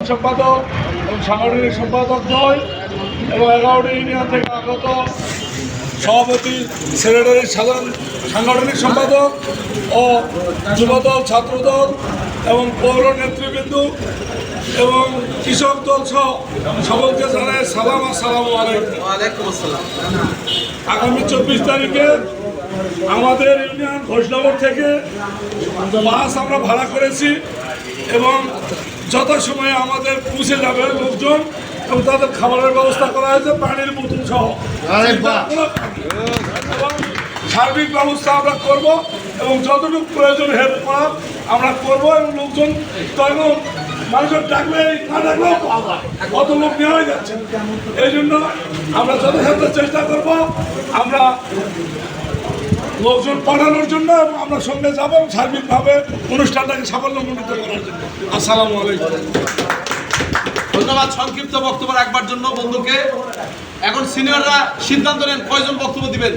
সম্পাদক এবং সাংগঠনিক সম্পাদক দল এবং 11টি ইউনিয়ন থেকে আগত সভাপতি, সেক্রেটারি, সাধারণ সাংগঠনিক সম্পাদক ও যুবদল, ছাত্রদল এবং পৌর নেতৃবৃন্দ এবং কৃষক দল সহ সকলকে জানাই সালাম। আসসালামু আলাইকুম। আগামী 24 তারিখে আমাদের ইউনিয়ন ঘোষনগর থেকে বাস আমরা ভাড়া করেছি এবং যথাসময়ে আমাদের পৌঁছে যাবে লোকজন এবং তাদের খাবারের ব্যবস্থা করা হয়েছে, পানির বোতল সহ এবং সার্বিক ব্যবস্থা আমরা করব এবং যতটুকু প্রয়োজন হেল্প করা আমরা করব এবং লোকজন তখন মানুষের ডাকলে না ডাকলেও কত লোক নেওয়া হয়ে যাচ্ছে। এই জন্য আমরা যথাসাধ্য চেষ্টা করব আমরা লোকজন পাঠানোর জন্য এবং আমরা সঙ্গে যাবো সার্বিকভাবে অনুষ্ঠানটাকে সাফল্যমণ্ডিত করার জন্য। আসসালামু আলাইকুম। ধন্যবাদ সংক্ষিপ্ত বক্তব্য রাখবার জন্য বন্ধুকে। এখন সিনিয়ররা সিদ্ধান্ত নেন কয়জন বক্তব্য দিবেন।